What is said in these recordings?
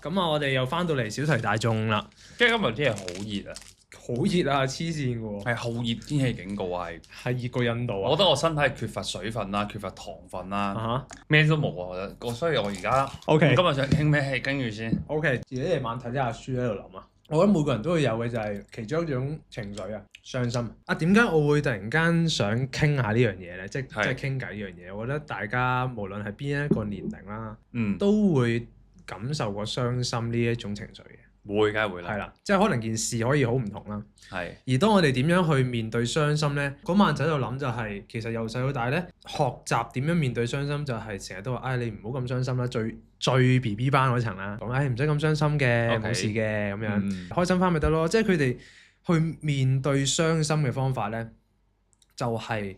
咁啊，我哋又翻到嚟小題大眾啦。即係今日天氣好熱啊，好熱啊，黐線嘅喎。係酷熱天氣警告係。係熱過印度啊。我覺得我身體係缺乏水分啦，缺乏糖分啦，咩都冇啊！我覺得，所以我而家 OK 今日想傾咩？跟住先。OK，自己夜晚睇下書喺度諗啊。我覺得每個人都會有嘅就係其中一種情緒啊，傷心啊。點解我會突然間想傾下呢樣嘢咧？即係傾偈呢樣嘢。我覺得大家無論係邊一個年齡啦，都會感受過傷心呢一種情緒嘅。會，梗係會啦。係啦，即係可能件事可以好唔同啦。係。而當我哋點樣去面對傷心咧？嗰晚就喺度諗就係，其實由細到大咧，學習點樣面對傷心就係成日都話，你唔好咁傷心啦，最 BB 班嗰層啦，講唔使咁傷心嘅，冇事嘅咁樣，開心翻咪得咯。即係佢哋去面對傷心嘅方法咧，就係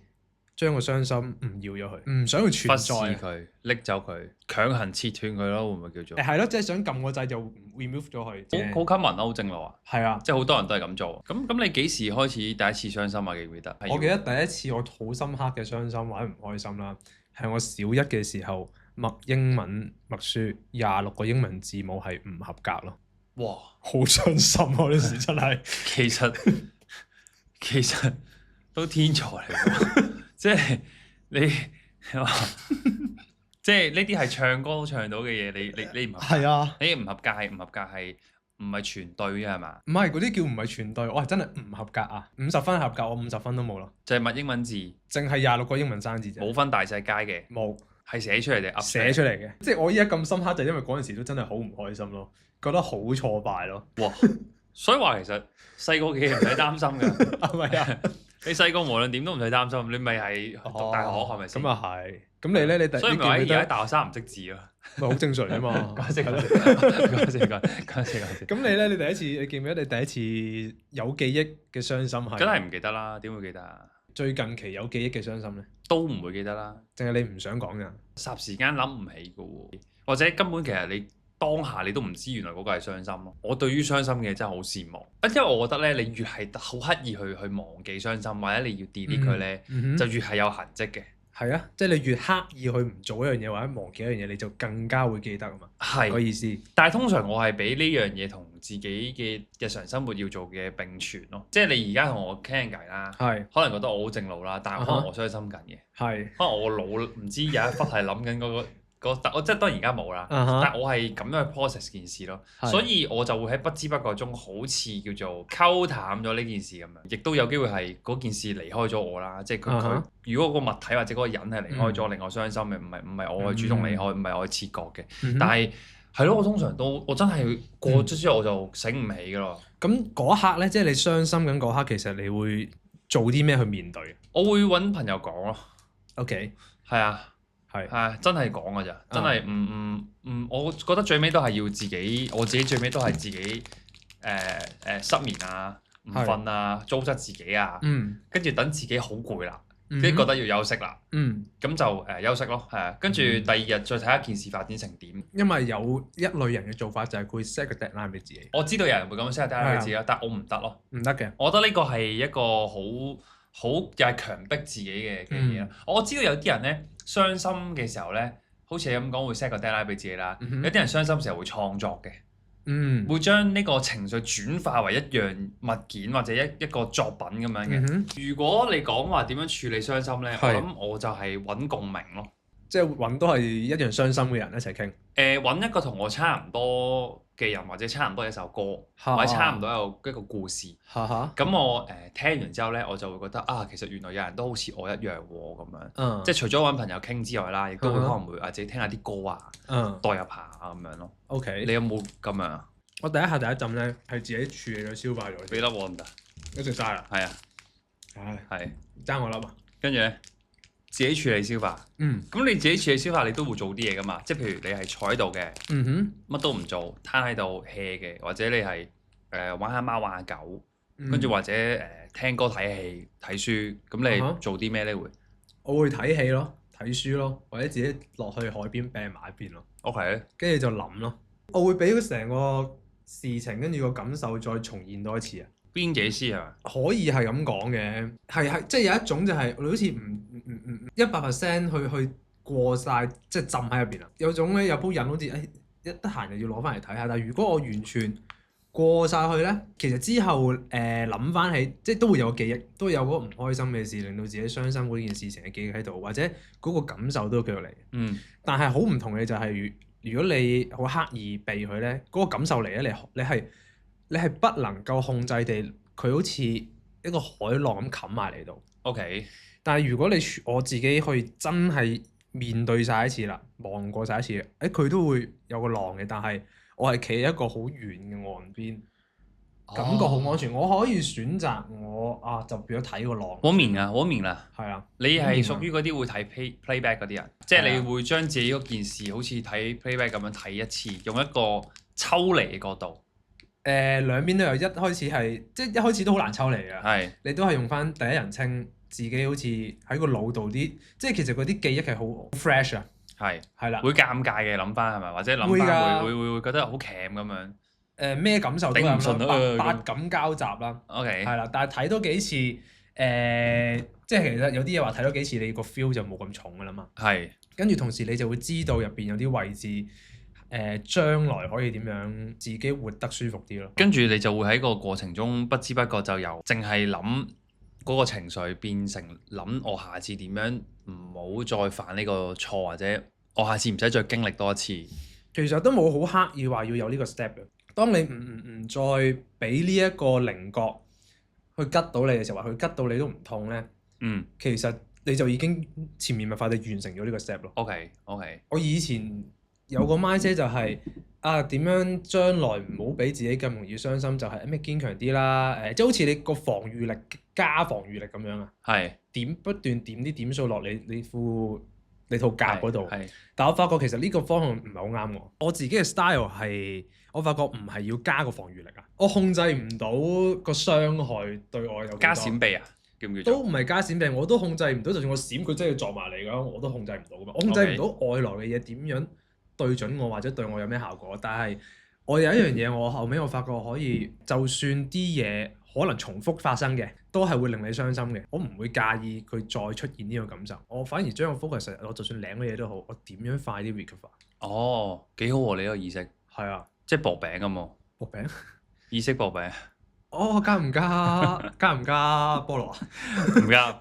將個傷心唔要咗佢，唔想佢存在，忽視佢，拎走佢，強行切斷佢咯，會唔會叫做？係咯，即係想撳個掣就 remove 咗佢。好 common 啊，好正路啊。係啊，即係好多人都係咁做。咁你幾時開始第一次傷心啊？記唔記得？我記得第一次我好深刻嘅傷心或者唔開心啦，係我小一嘅時候默英文默書26個英文字母係唔合格咯。哇！好傷心啊！呢時真係。其實都天才嚟㗎。即係你話，即係呢啲係唱歌都唱到嘅嘢，你唔合格。係啊，你唔合格係唔係全對嘅係嘛？唔係嗰啲叫唔係全對，我係真係唔合格啊！50分合格，我50分都冇咯。就係默英文字，淨係26個英文生字啫。冇分大細階嘅。冇，係寫出嚟定噏寫出嚟嘅。即係我依家咁深刻，就因為嗰陣時都真係好唔開心咯，覺得好挫敗咯。哇！所以話其實細個嘅嘢唔使擔心㗎，係咪啊？你細個無論點都唔使擔心，你咪係讀大學係咪先？咁啊係。咁你咧？你所以咪話而家大學生唔識字咯，咪好正常啊嘛。講笑。咁你咧？你第一次你記唔記得你第一次有記憶嘅傷心係？梗係唔記得啦，點會記得啊？最近期有記憶嘅傷心咧？都唔會記得啦，淨係你唔想講㗎？霎時間諗唔起㗎喎，或者根本其實你當下你都唔知原來嗰個係傷心咯。我對於傷心嘅真係好羨慕，因為我覺得咧，你越係好刻意去忘記傷心，或者你要 delete 佢咧，就越係有痕跡嘅。係啊，即係你越刻意去唔做一樣嘢或者忘記一樣嘢，你就更加會記得啊嘛。係個意思。但係通常我係俾呢樣嘢同自己嘅日常生活要做嘅並存咯。即係你而家同我傾偈啦，可能覺得我好正路啦，但係可能我傷心緊嘅。可能我腦唔知有一忽係諗緊嗰個。我即係當然而家冇啦，但係我係咁樣去 process 件事咯，所以我就會喺不知不覺中好似叫做溝淡咗呢件事咁樣，亦都有機會係嗰件事離開咗我啦，即係佢如果個物體或者嗰個人係離開咗，令我傷心嘅，唔係我去主動離開，唔係我去切割嘅，但係咯，我通常都我真係過咗之後我就醒唔起噶咯。咁嗰刻咧，即係你傷心緊嗰刻，其實你會做啲咩去面對？我會揾朋友講咯。OK， 係啊。係真係講㗎咋，真係我覺得最尾都係要自己，我自己最尾都係自己失眠啊，唔瞓啊，糟質自己啊，跟住等自己好攰啦，即係覺得要休息啦，咁就休息咯，係啊，跟住第二日再睇一件事發展成點。因為有一類人嘅做法就係佢 set 個 deadline 俾自己。我知道有人會咁 set deadline 俾自己，但我唔得咯，唔得嘅。我覺得呢個係一個好又係強迫自己嘅嘢咯。我知道有啲人咧，傷心嘅時候咧，好似你咁講會 set 個 deadline 俾自己啦。有啲人傷心嘅時候會創作嘅，會將呢個情緒轉化為一樣物件或者一個作品咁樣嘅。如果你講話點樣處理傷心咧，我諗我就係揾共鳴咯，即係揾都係一樣傷心嘅人一齊傾。揾一個同我差唔多嘅人，或者差唔多一首歌，或者差唔多有一個故事。咁我聽完之後咧，我就會覺得其實原來有人都好似我一樣喎咁樣。即係除咗揾朋友傾之外啦，亦都會可能會自己聽下啲歌啊，代入下咁樣咯。OK，你有冇咁樣啊？我第一陣咧係自己處理咗消化咗。俾粒我唔得，一食晒啦。係啊，係爭我粒啊。跟住咧，自己處理消化。咁你自己處理消化，你都會做啲嘢噶嘛？即係譬如你係坐喺度嘅，乜都唔做，攤喺度 hea 嘅，或者你係玩下貓玩下狗，跟住或者聽歌睇戲睇書，咁你做啲咩咧會？我會睇戲咯，睇書咯，或者自己落去海邊病埋一邊咯。OK，跟住就諗咯。我會俾成個事情跟住個感受再重現多一次啊。邊幾思啊？可以係咁講嘅，係即係有一種就係你好似唔100% 去過晒，即係浸喺入邊啦。有種咧有鋪癮好似一得閒就要攞翻嚟睇下。但係如果我完全過晒去咧，其實之後諗翻起，即係都會有個記憶，都會有嗰個唔開心嘅事，令到自己傷心嗰件事情嘅記憶喺度，或者嗰個感受都繼續嚟。但係好唔同嘅就係，如果你好刻意避佢咧，嗰個感受嚟咧，你係不能夠控制地，佢好似一個海浪咁冚埋嚟度。OK。但係如果我自己去真係面對晒一次啦，望過晒一次，佢都會有個浪嘅，但係我係企喺一個好遠嘅岸邊，感覺好安全。我可以選擇就變咗睇個浪。我明啦。係啊。你係屬於嗰啲會睇 playback 嗰啲人，即係你會將自己嗰件事好似睇 playback 咁樣睇一次，用一個抽離嘅角度。兩邊都有，一開始係即係一開始都好難抽離嘅。係。你都係用翻第一人稱，自己好似喺個腦度啲，即係其實嗰啲記憶係好 fresh 啊。係啦。會尷尬嘅諗翻係咪？或者諗翻會覺得好鉗咁樣。咩感受都有啦，百感交集啦。OK。係啦，但係睇多幾次，即係其實有啲嘢話睇多幾次，你個 feel 就冇咁重噶啦嘛。係。跟住同時你就會知道入邊有啲位置。將來可以點樣自己活得舒服啲咯？跟住你就會喺個過程中不知不覺就由淨係諗嗰個情緒變成諗我下次點樣唔好再犯呢個錯，或者我下次唔使再經歷多一次。其實都冇好刻意話要有呢個 step 嘅。當你唔再俾呢一個稜角去吉到你嘅時候，話佢吉到你都唔痛咧。其實你就已經潛移默化地完成咗呢個 step 咯。OK。我以前有個 mindset 就係點樣將來唔好俾自己咁容易傷心，就係咩堅強啲啦，即係好似你個防禦力加防禦力咁樣啊。係。不斷點啲點數落你套甲嗰度。但我發覺其實呢個方向唔係好啱我。我自己嘅 style 係，我發覺唔係要加個防禦力啊。我控制唔到個傷害對我有幾多。加閃避啊？叫唔叫做？都唔係加閃避，我都控制唔到。就算我閃佢真係要撞埋嚟㗎，我都控制唔到㗎嘛。我控制唔到外來嘅嘢點樣對準我或者對我有咩效果，但係我有一樣嘢，我後尾我發覺可以，就算啲嘢可能重複發生嘅，都係會令你傷心嘅。我唔會介意佢再出現呢個感受，我反而將個 focus，我就算領嘅嘢都好，我點樣快啲 recover。哦，幾好喎！你呢個意識。係啊，即係薄餅咁喎。薄餅？意識薄餅。加唔加？加唔加菠蘿啊？唔加，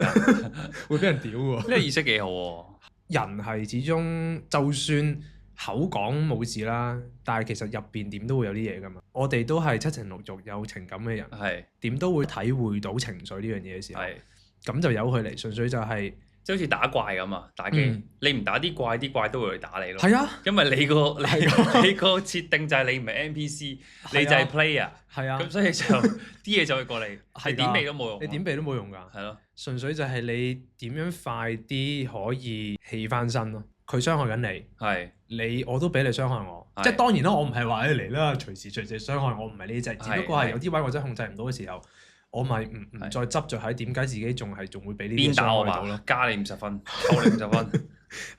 會俾人屌喎。呢個意識幾好喎。人係始終就算口講冇事啦，但係其實入邊點都會有啲嘢㗎嘛。我哋都係七情六慾有情感嘅人，點都會體會到情緒呢樣嘢嘅時候，咁就由佢嚟，純粹就係即係好似打怪咁啊！打機，你唔打啲怪，啲怪都會嚟打你咯。係啊，因為你個設定就係你唔係 NPC，你就係 player。係啊，咁所以就啲嘢就會過嚟，係點避都冇用。你點避都冇用㗎。係咯，純粹就係你點樣快啲可以起翻身咯。佢傷害緊你，我都俾你傷害我。即係當然啦，我唔係話你嚟啦，隨時傷害我，唔係呢隻。只不過係有啲位我真係控制唔到嘅時候，我咪唔再執着喺點解自己仲會俾呢啲傷害到咯。加你50分，扣你50分。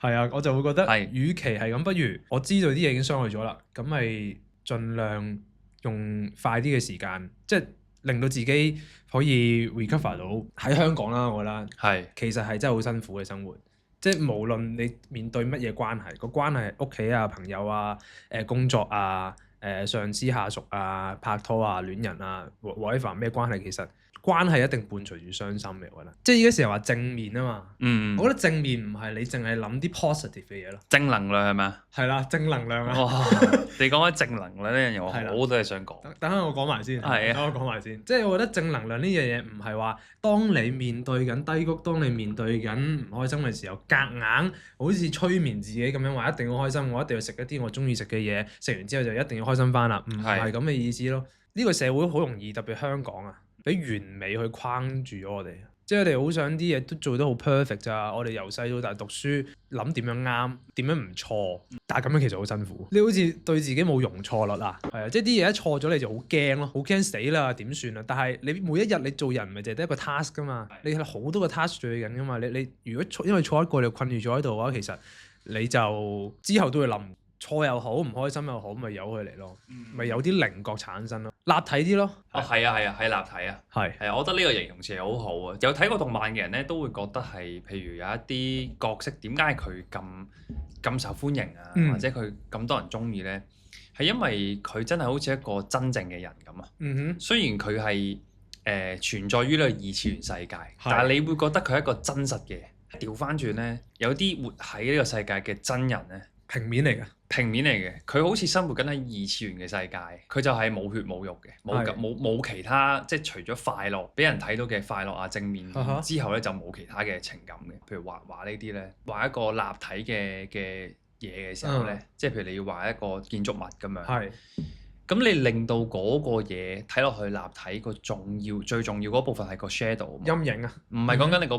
係啊，我就會覺得，與其係咁，不如我知道啲嘢已經傷害咗啦，咁咪盡量用快啲嘅時間，即係令到自己可以 recover 到。喺香港啦，我覺得其實係真係好辛苦嘅生活。即係無論你面對乜嘢關係，個關係屋企啊、朋友啊、工作啊、上司下屬啊、拍拖啊、戀人啊，whatever咩關係，其實關係一定伴隨住傷心嘅，我覺得。即係而家成日話正面啊嘛，我覺得正面唔係你淨係諗啲 positive 嘅嘢咯。正能量係咪啊？係啦，正能量啊！哇，你講緊正能量呢樣嘢，我好多嘢想講。等下我講埋先，等我講埋先。即係我覺得正能量呢樣嘢唔係話當你面對緊低谷，當你面對緊唔開心嘅時候，夾硬好似催眠自己咁樣話一定要開心，我一定要食一啲我中意食嘅嘢，食完之後就一定要開心翻啦。唔係咁嘅意思咯。呢個社會好容易，特別香港啊，俾完美去框住咗我哋，即係我哋好想啲嘢都做得好 perfect 咋。我哋由細到大讀書，諗點樣啱，點樣唔錯，但係咁樣其實好辛苦。你好似對自己冇容錯率啊，係啊，即係啲嘢一錯咗你就好驚咯，好驚死啦，點算啊？但係你每一日你做人唔係淨係得一個 task 㗎嘛，你係好多個 task 做緊㗎嘛。你如果因為錯一個你困住咗喺度嘅話，其實你就之後都會冧。錯又好，唔開心又好，咪由佢嚟咯，咪有嗯啲稜角產生咯，立體啲咯。係啊係啊係立體啊。係係啊，我覺得呢個形容詞係好好啊！有睇過動漫嘅人咧，都會覺得係，譬如有一啲角色點解佢咁受歡迎啊，或者佢咁多人中意咧，係因為佢真係好似一個真正嘅人咁啊。嗯雖然佢係存在於呢個二次元世界，但係你會覺得佢係一個真實嘅。調翻轉咧，有啲活喺呢個世界嘅真人咧，哼，平面嚟嘅。平面嚟嘅，佢好似生活緊喺二次元嘅世界，佢就係冇血冇肉嘅，冇其他，即係除咗快樂俾人睇到嘅快樂啊正面之後咧，就冇其他嘅情感嘅。譬如畫畫呢啲咧，畫一個立體嘅嘢嘅時候咧，即係譬如你要畫一個建築物咁樣，係。咁你令到嗰個嘢睇落去立體個最重要嗰部分係個 shadow 陰影啊，唔係講緊你個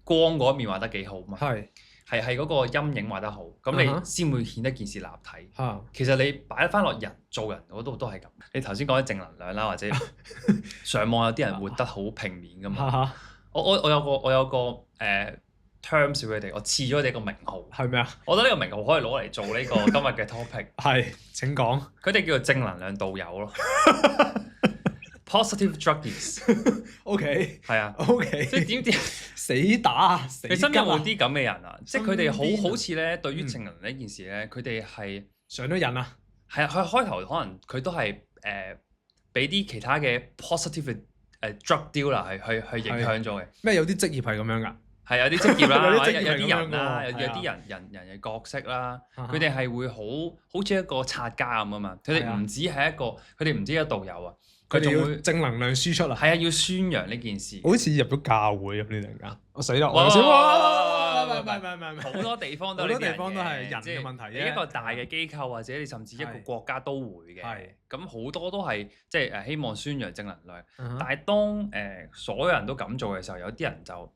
光嗰一面畫得幾好嘛。係嗰個陰影畫得好，咁你先會顯得件事立體。其實你擺翻落人做人嗰度都係咁。你頭先講啲正能量啦，或者上網有啲人活得好平面噶嘛。我有個terms 俾佢哋，我賜咗佢哋個名號。係咩啊？我覺得呢個名號可以攞嚟做呢個今日嘅 topic。係，請講。佢哋叫做正能量導友咯。Positive druggies。OK。係啊。OK。即係點死打死吉啊！你身邊有冇啲咁嘅人啊？即係佢哋好似咧，對於正能量呢件事咧，佢哋係上咗癮啊！係啊，佢開頭可能佢都係俾啲其他嘅 positive drug dealer 去影響咗嘅。咩有啲職業係咁樣㗎？係有啲職業啦，或者有啲有啲人啦，有啲人嘅角色啦，佢哋係會好似一個擦家咁啊嘛。佢哋唔止係一個，佢哋唔止一個導友啊。佢哋要正能量輸出啊！係啊，要宣揚呢件事。好似入咗教會咁，你突然間，我死啦！哇！唔好多地方都係人嘅問題。你一個大嘅機構或者你甚至一個國家都會嘅。咁好多都係即係希望宣揚正能量。但係當所有人都咁做嘅時候，有啲人就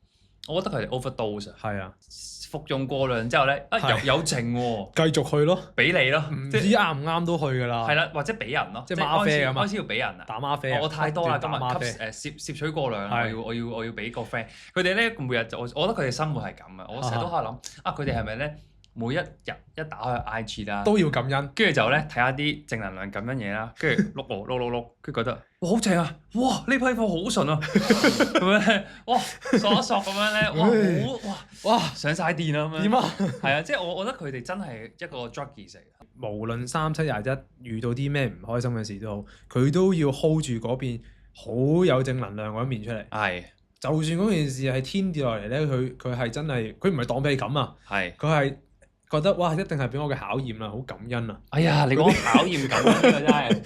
我覺得佢哋 overdose。係啊。服用過量之後咧，有剩喎，繼續去咯，俾你咯，唔知啱唔啱都去㗎啦。係啦，或者俾人咯，即係嗎啡咁啊！開始要俾人啊，打嗎啡。我太多啦，今日攝取過量，我要俾個 friend。佢哋咧每日就我覺得佢哋生活係咁啊！我成日都喺度諗啊，佢哋係咪咧每一日一打開 IG 啦，都要感恩，跟住就咧睇下啲正能量感恩嘢啦，跟住碌，跟住覺得哇好正啊！哇呢批貨好純啊！咁樣咧，哇索一索咁樣咧，哇上晒電啊咁樣。點啊？係啊，即係我覺得佢哋真係一個 druggie 嚟嘅。無論3721遇到啲咩唔開心嘅事都好，佢都要 hold 住嗰邊好有正能量嗰一面出嚟。係。就算嗰件事係天跌落嚟咧，佢係真係佢唔係當俾你咁啊。係。佢係覺得哇，一定係俾我嘅考驗啦，好感恩啊！哎呀，你講考驗感恩真係。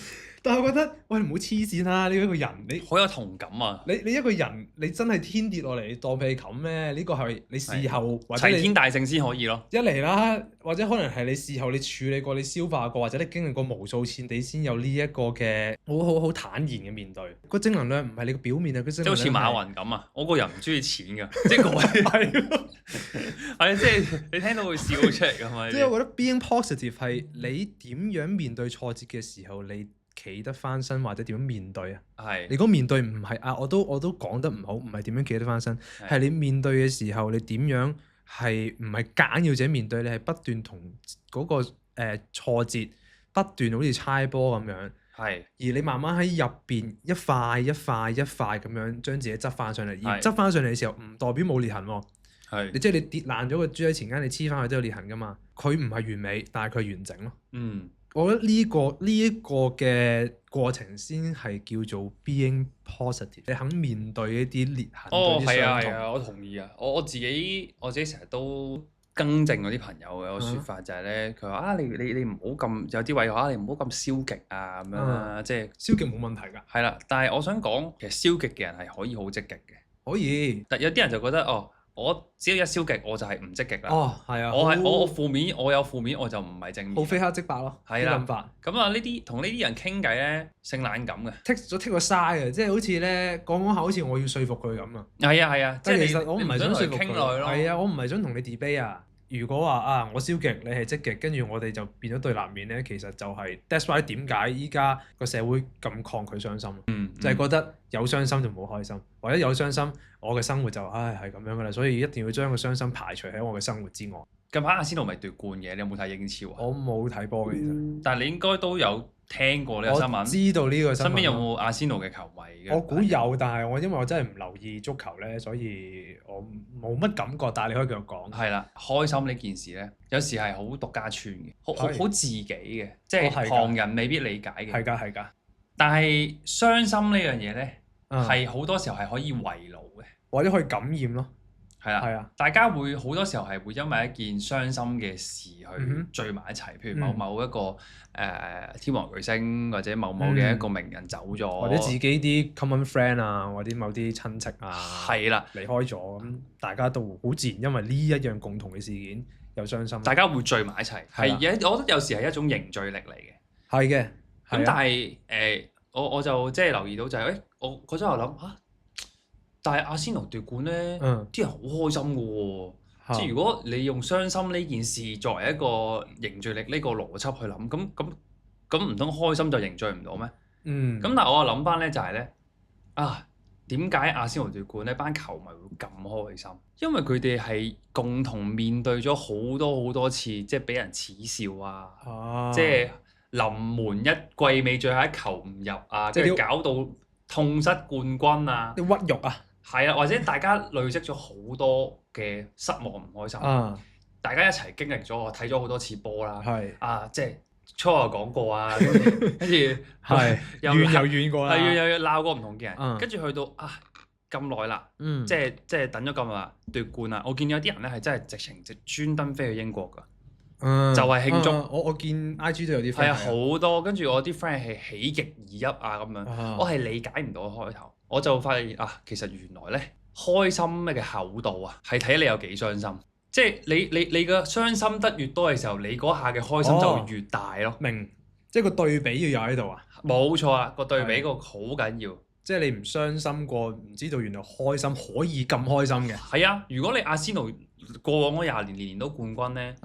但係我覺得，喂，唔好黐線啦！你一個人，你好有同感啊！你一個人，你真係天跌落嚟，你當被冚咩？呢個係你事後或者齊天大聖先可以咯。一嚟啦，或者可能係你事後你處理過、你消化過，或者你經歷過無數次，你先有呢一個嘅好坦然嘅面對。個正能量唔係你個表面啊，佢正能量即係好似馬雲咁啊！我個人唔中意錢㗎，即係嗰位係咯，係即係你聽到會笑出嚟㗎嘛？即係我覺得 being positive 係你點樣面對挫折嘅時候，你企得翻身或者點樣面對啊？係你講面對唔係啊，我都講得唔好，唔係點樣企得翻身，係你面對嘅時候，你點樣係唔係夾硬要自己面對？你係不斷同嗰個挫折不斷好似猜波咁樣，係而你慢慢喺入邊一塊一塊一塊咁樣將自己執翻上嚟，而執翻上嚟嘅時候唔代表冇裂痕喎。係你即係你跌爛咗個豬喺前間，你黐翻去都有裂痕噶嘛。佢唔係完美，但係佢係完整咯。嗯。我覺得呢一個嘅過程先係叫做 being positive，你肯面對一啲裂痕。哦，係啊，我同意啊。我自己成日都更正嗰啲朋友嘅個説法就係咧，佢話啊，你唔好咁有啲位話你唔好咁消極啊咁樣啦，即係消極冇問題㗎。係啦，但係我想講，其實消極嘅人係可以好積極嘅。可以，但有啲人就覺得我只要一消極我就係唔積極啦。哦，係啊，我負面，我有負面我就唔係正面。好非黑即白咯，係啦。諗法。咁啊，同呢啲人傾偈咧，性冷感嘅。剔個嘥啊，即係好似咧講下，好似我要說服佢咁啊。係啊，即係其實我唔係想說服傾耐咯。係啊，我唔係想同你 debate 啊。如果話啊，我消極，你係積極，跟住我哋就變咗對立面咧，其實就係 that's why 點解依家個社會咁抗拒傷心。就係覺得有傷心就冇開心，或者有傷心我嘅生活就係咁樣噶啦，所以一定要將個傷心排除喺我嘅生活之外。近排阿仙奴咪奪冠嘅，你有冇睇英超啊？我冇睇波嘅其實，但係你應該都有聽過呢個新聞。我知道呢個新聞。身邊有冇阿仙奴嘅球迷嘅？我估有，但係因為我真係唔留意足球咧，所以我冇乜感覺。但係你可以繼續講。係啦，開心呢件事咧，有時係好獨家村嘅，好自己嘅，即係係㗎旁人未必理解嘅。係㗎係㗎，但係傷心呢樣嘢咧，嗯係好多時候係可以圍爐嘅。或者可以感染咯。係啦，係啊，大家會好多時候係會因為一件傷心嘅事去哼聚埋一齊，譬如某一個天王巨星或者某嘅一個名人走咗，或者自己啲 common friend 啊，或者某啲親戚啊，係啦，離開咗咁，大家都好自然因為呢一樣共同嘅事件有傷心。大家會聚埋一齊，係我覺得有時係一種凝聚力嚟嘅。係嘅，咁但係我就即係留意到就係我嗰陣又諗嚇，但係阿仙奴奪冠咧，啲人好開心嘅喎。即係如果你用傷心呢件事作為一個凝聚力呢個邏輯去諗，咁唔通開心就凝聚唔到咩？咁但係我又諗翻咧就係咧點解阿仙奴奪冠呢班球迷會咁開心？因為佢哋係共同面對咗好多次，即係俾人恥笑啊，即係臨門一季尾最後一球唔入啊，跟住搞到痛失冠軍啊，啲屈辱啊，係啊，或者大家累積咗好多嘅失望唔開心，大家一齊經歷咗，我睇咗好多次波啦，即係初又講過啊，跟住又遠過啦，又鬧過唔同嘅人，跟住去到咁耐啦，即係等咗咁耐奪冠啦，我見有啲人咧係真係直情專登飛去英國㗎。就係慶祝，我見 IG 都有啲 friend 係啊，好多，跟住我啲 friend 係喜極而泣啊咁樣，我係理解唔到開頭，我就發現其實原來咧開心嘅厚度係睇你有幾傷心，即係你嘅傷心得越多嘅時候，你嗰下嘅開心就越大咯。明，即係個對比要有喺度啊。冇錯啊，個對比個好緊要。即係你唔傷心過，唔知道原來開心可以咁開心嘅。係啊，如果你阿仙奴過往嗰20年年年都冠軍咧。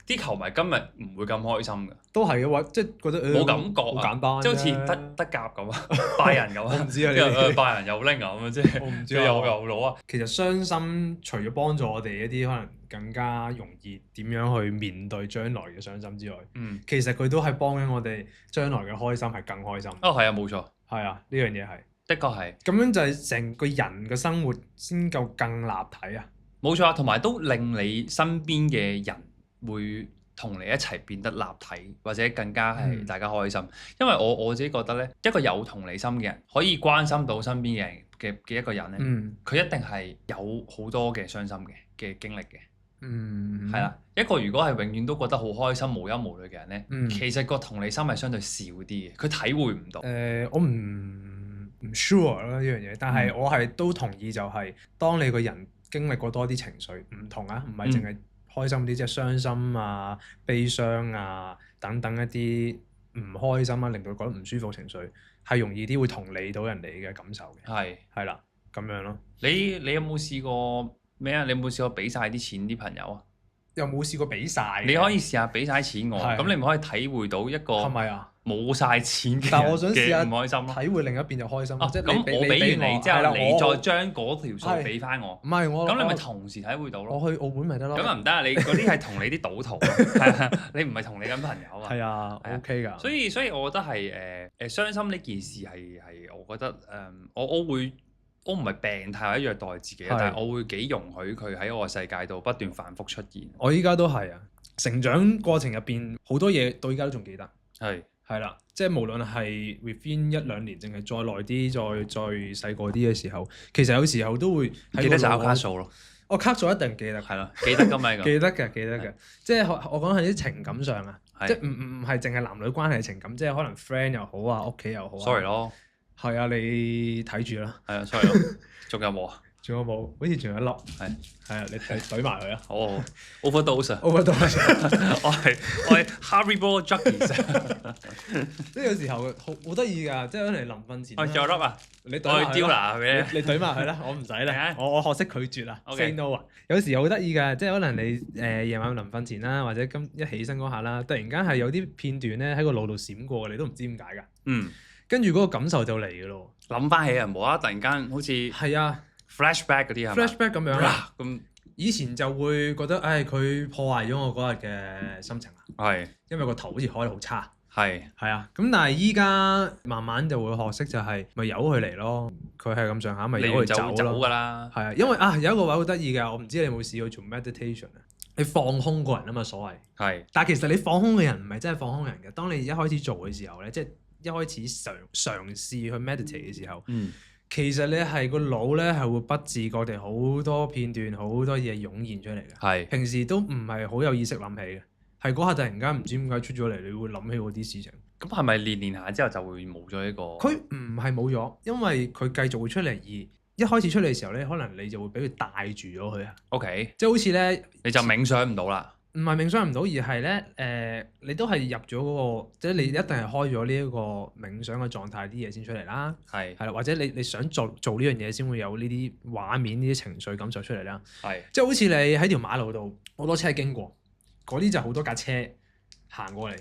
啲球迷今日唔會咁開心嘅，都係嘅話，即係覺得冇感覺，好簡單，即係好似德甲咁啊，拜仁咁啊，我唔知啊，你拜仁又拎啊咁啊，即係我唔知又攞啊。其實傷心除咗幫助我哋一啲可能更加容易點樣去面對將來嘅傷心之外，其實佢都係幫緊我哋將來嘅開心係更開心。係啊，冇錯，係啊，呢樣嘢係的確係。咁樣就係成個人嘅生活先夠更立體啊！冇錯啊，同埋都令你身邊嘅人會同你一齊變得立體，或者更加係大家開心。因為我自己覺得咧，一個有同理心嘅人，可以關心到身邊嘅人嘅一個人咧，佢一定係有好多嘅傷心嘅經歷嘅。係啦，一個如果係永遠都覺得好開心、無憂無慮嘅人咧，其實個同理心係相對少啲嘅，佢體會唔到。我唔 sure 啦呢樣嘢，但係我係都同意就係，當你個人經歷過多啲情緒，唔同啊，唔係淨係開心啲，即係傷心啊、悲傷啊等等一啲唔開心啊，令到覺得唔舒服情緒，係容易啲會同理到人哋嘅感受嘅。係啦，咁樣咯。你有冇試過咩啊？你有冇試過俾晒啲錢啲朋友啊？又冇試過俾晒。你可以試下俾晒錢我，咁你咪可以體會到一個係咪啊？冇晒錢嘅但我想試下唔開心咯。體會另一邊就開心。即係咁我俾完你之後，你再將嗰條數俾翻我。唔係我。咁你咪同時體會到咯。我去澳門咪得咯。咁又唔得啊！你嗰啲係同你啲賭徒，你唔係同你緊朋友啊。係啊，OK 㗎。所以我覺得係傷心呢件事係我覺得我唔係病態或者虐待自己，但係我會幾容許佢喺我嘅世界度不斷反覆出現。我依家都係啊，成長過程入邊好多嘢到依家都仲記得。係啦，即係無論係 within 1-2年，定係再耐啲、再細個啲嘅時候，其實有時候都會記得找卡數咯。我卡數一定記得。係咯，記得㗎嘛？記得嘅，即係我講係啲情感上啊，即係唔係淨係男女關係情感，即係可能 friend 又好啊，屋企又好啊。Sorry 咯。係啊，你睇住啦。係啊，sorry 咯。仲有冇啊？仲有冇？好似仲有一粒。係啊，你懟埋佢啊。好 overdose。我係 Haribo Juggies。即係有時候好得意㗎，即係可能臨瞓前。我仲有粒啊！你懟埋佢啦。你懟埋佢啦，我唔使啦。我學識拒絕啦。Say no 啊！有時好得意㗎，即係可能你夜晚臨瞓前啦，或者一起身嗰下啦，突然間係有啲片段咧喺個腦度閃過嘅，你都唔知點解㗎。跟住嗰個感受就嚟嘅咯。諗翻起啊，無啦啦突然間好似係啊 flashback 嗰啲係咪 ，flashback 咁樣啦。咁以前就會覺得，佢破壞咗我嗰日嘅心情啦，係因為個頭好似開得好差。係係啊，咁但係依家慢慢就會學識就係咪由佢嚟咯，佢係咁上下咪由佢嚟完就會走咯。㗎啦。係啊，因為有一個位好得意嘅，我唔知你有冇試過做 meditation 啊？你放空個人啊嘛，所謂。係但係其實你放空嘅人唔係真係放空人嘅。當你一開始做嘅時候咧，即係一開始嘗試去 meditate 嘅時候，其實你係個腦咧係會不自覺地好多片段、好多嘢湧現出嚟嘅。係平時都唔係好有意識諗起嘅，係嗰下突然間唔知點解出咗嚟，你會諗起嗰啲事情。咁係咪練下之後就會冇咗呢個？佢唔係冇咗，因為佢繼續會出嚟，而一開始出嚟嘅時候咧，可能你就會俾佢帶住咗佢啊。OK，即係好似咧，你就冥想唔到啦。唔係冥想唔到，而係咧你都係入咗嗰個，即係你一定係開咗呢一個冥想嘅狀態啲嘢先出嚟啦。係啦，或者你想做呢樣嘢先會有呢啲畫面、呢啲情緒感受出嚟啦。係即係好似你喺條馬路度好多車經過，嗰啲就好多架車行過嚟。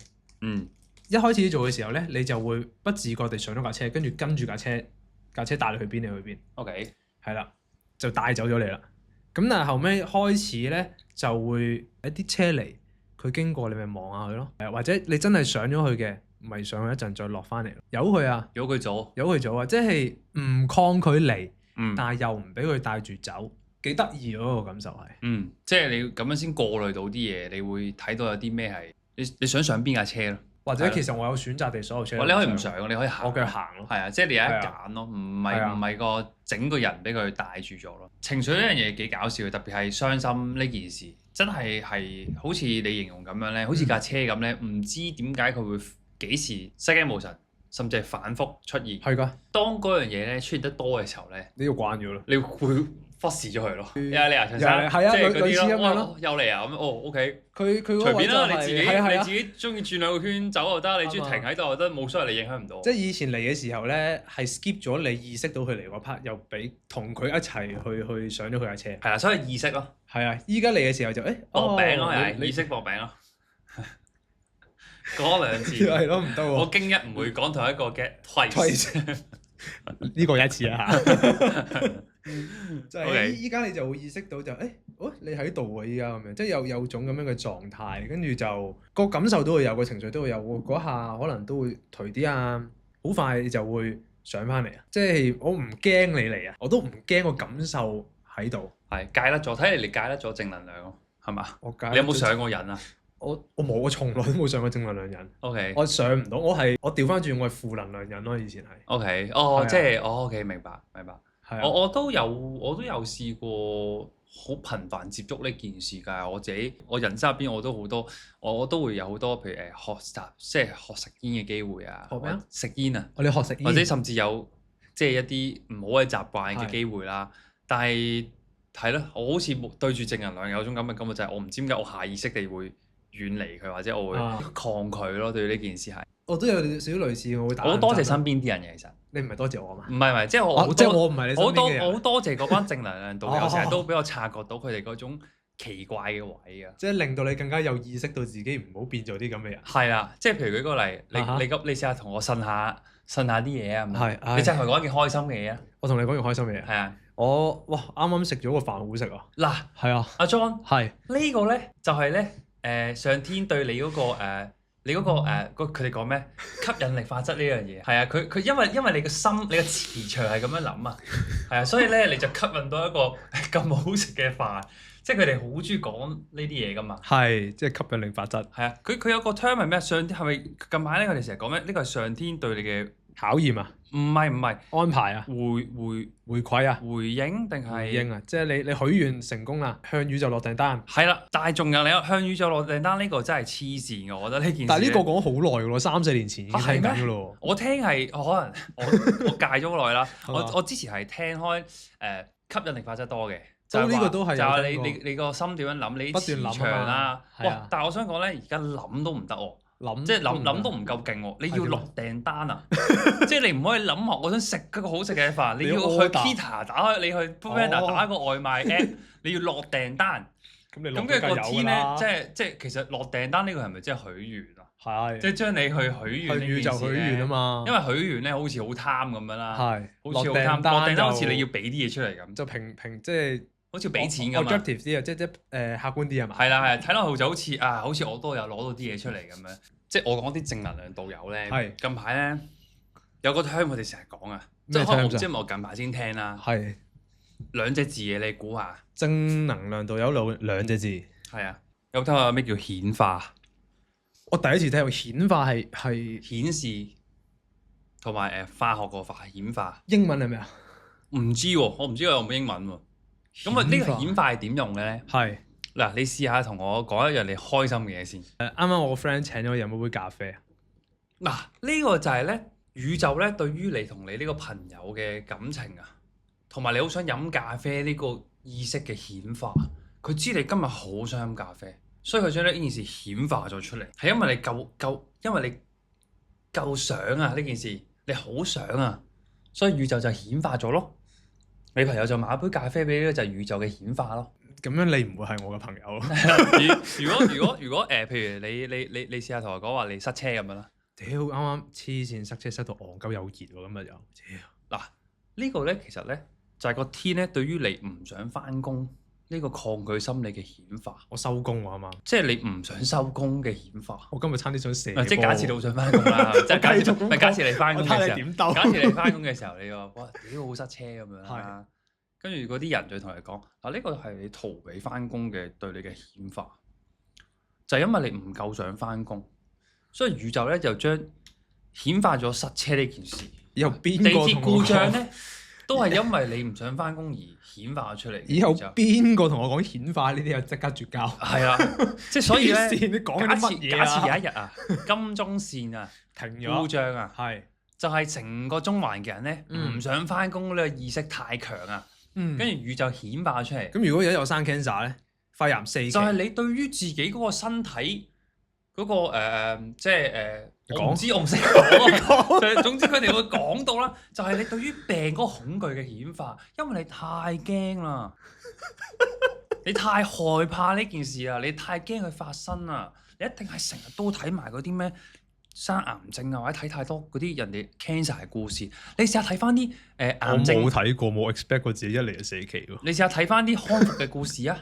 一開始做嘅時候咧，你就會不自覺地上咗架車，跟住架車帶你去邊你去邊。OK，係啦，就帶走咗你啦。咁但係後尾開始咧，就會一啲車嚟，佢經過你咪望下佢咯。或者你真係上咗去嘅，咪上去一陣再落翻嚟咯。由佢啊，由佢做，啊，即係唔抗拒嚟，但係又唔俾佢帶住走，幾得意嗰個感受係。即係你咁樣先過濾到啲嘢，你會睇到有啲咩係你想上邊架車咯。或者其實我有選擇地所有車，你可以唔上，你可以行，我繼續行咯。係啊，即係你有得揀咯，唔係個整個人俾佢帶住咗咯。情緒呢樣嘢幾搞笑嘅，特別係傷心呢件事，真係好似你形容咁樣咧，好似架車咁咧，唔知點解佢會幾時失驚無神，甚至係反覆出現。係㗎。當嗰樣嘢咧出現得多嘅時候咧，你要慣咗咯。你會忽視咗佢咯。你啊，陳生，係啊，即係類似咁樣咯。又嚟啊咁，OK。佢隨便啦，你自己中意轉兩個圈走又得，你中意停喺度又得，冇所謂，你影響唔到。即係以前嚟嘅時候咧，係 skip 咗你意識到佢嚟嗰 part，又俾同佢一齊去上咗佢架車。係啊，所以意識咯。係啊，依家嚟嘅時候就薄餅咯，係意識薄餅咯。講兩次。係咯，唔得喎。我經一唔會講同一個嘅 twice。呢個一次啊。就係依家你就會意識到就你喺度喎，依家咁樣，即係有種咁樣嘅狀態，跟住就個感受都會有，個情緒都會有，嗰下可能都會頹啲啊，好快就會上翻嚟啊！即係我唔驚你嚟啊，我都唔驚個感受喺度。係戒得咗，睇嚟你戒得咗正能量咯，係嘛？你有冇上過癮啊？我冇，我從來都冇上過正能量人。OK，我上唔到，我調翻轉，我係負能量人咯，以前係。OK，即係OK，明白。我都有試過好頻繁接觸呢件事㗎。我人生入邊我都好多，我都會有好多譬如學習，即係學食煙嘅機會啊。學咩啊？食煙啊！你學食煙，或者甚至有即係一啲唔好嘅習慣嘅機會啦。但係咯，我好似對住正能量有種咁嘅感覺，就係我唔知點解我下意識地會遠離佢，或者我會抗拒咯。對於呢件事係，我都有少少類似，我會打。我好多謝身邊啲人嘅，其實。你唔係多謝我嘛？唔係，即係我即係我唔係你身邊嘅人。我好多謝嗰班正能量導友，成日都俾我察覺到佢哋嗰種奇怪嘅位啊！即係令到你更加有意識到自己唔好變做啲咁嘅人。係啦，即係譬如舉個例，你試下同我呻下啲嘢啊！你就係講一件開心嘅嘢啊！我同你講件開心嘅嘢。係啊！啱啱食咗個飯好食啊！嗱，係啊，阿 John 係呢個咧就係咧上天對你嗰個你嗰個佢哋講咩吸引力法則呢樣嘢係啊，佢因為你個心你個磁場係咁樣諗啊，係啊，所以咧你就吸引到一個咁好食嘅飯，即係佢哋好中意講呢啲嘢噶嘛。係，即係吸引力法則。係啊，佢有個 term 係咩？上天係咪近排咧？佢哋成日講咩？呢個係上天對你嘅考驗啊？唔係安排啊？回饋啊？回應定係回應啊？即係你許願成功啦，向宇宙落訂單。係啦，但係仲有你向宇宙落訂單呢個真係黐線嘅，我覺得呢件事。但係呢個講好耐㗎咯，3-4年前已經聽緊㗎咯。我聽係可能我戒咗好耐啦。我之前係聽開吸引力法則多嘅，就係你個心點樣諗，你磁場啦。哇！但係我想講咧，而家諗都唔得喎。即係諗都唔夠勁喎，你要落訂單啊！即係你唔可以諗下，我想食嗰個好食嘅飯，你要去 Kita 打開，你去 Foodpanda 打一個外賣 app，你要落訂單。咁跟住個天咧，即係其實落訂單呢個係咪即係許願啊？係即係將你去許願呢去宇宙許件事咧願啊嘛，因為許願咧好似好貪咁樣啦，係好似好貪，落訂單落訂單好似就你要俾啲嘢出嚟咁，就平即係好似俾錢咁啊。 objective 啲啊，即客觀啲係嘛？係啦係，睇落去就好似啊，好似我都有攞到啲嘢出嚟咁樣。即係我講啲正能量導友咧，係近排咧有個 term 佢哋成日講啊，即咩係可能 terms 啊即係我近排先聽啦，係兩隻字嘅你估下？正能量度有兩隻字，係啊，有冇聽過咩叫顯化？我第一次聽過顯化係顯示同埋化學個化顯化，英文係咩啊？唔知喎，我唔知有冇英文喎。咁啊，呢個顯化係點用嘅咧？係嗱，你試下同我講一樣你開心嘅嘢先。啱啱我個 friend 請咗我飲咗杯咖啡啊，嗱，呢個就係咧宇宙咧對於你同你呢個朋友嘅感情啊，同埋你好想飲咖啡呢個意識嘅顯化。佢知你今日好想飲咖啡，所以佢將呢件事顯化咗出嚟，係因為你因為你夠想啊呢件事，你好想啊，所以宇宙就顯化咗咯。你朋友就買一杯咖啡俾你，就係宇宙嘅顯化咯。咁樣你唔會係我嘅朋友咯。如果譬如你試下同我講話你塞車咁樣啦。屌啱啱黐線塞車塞到戇鳩又熱喎，今日又嗱呢個咧其實咧就係個天咧對於你唔想翻工呢個抗拒心理嘅顯化。我收工喎啱啱，即係你唔想收工嘅顯化。我今日差啲想射。即係假設你好想翻工啦，即係假設我繼續唔係假設你翻工我嘅時候，睇你點兜假設你翻工嘅時候，你話哇屌好塞車咁樣啦，跟住嗰啲人就同你講嗱呢個係你逃避翻工嘅對你嘅顯化，就係因為你唔夠想翻工，所以宇宙咧就將顯化咗塞車呢件事。邊地鐵個同我講？故障咧，都係因為你唔想翻工而顯化咗出嚟。以後邊個同我講顯化呢啲啊？即刻絕交！係啊，即係所以咧，黐線你講緊啲乜嘢啊假設有一日啊，金鐘線啊停咗故障啊，係就係成個中環嘅人咧唔想翻工呢個意識太強啊，跟住宇宙顯化出嚟。咁如果有生 cancer 咧，肺癌4期，就係你對於自己嗰個身體嗰個即係我唔知我唔識講啊。就係總之佢哋會講到啦，就係你對於病嗰個恐懼嘅顯化，因為你太驚啦，你太害怕呢件事啦，你太驚佢發生啦，你一定係成日都睇埋嗰啲咩生癌症啊，或者睇太多嗰啲人哋 cancer 嘅故事。你試下睇翻啲癌症，我冇睇過，冇 expect 過自己一嚟就4期喎。你試下睇翻啲康復嘅故事啊。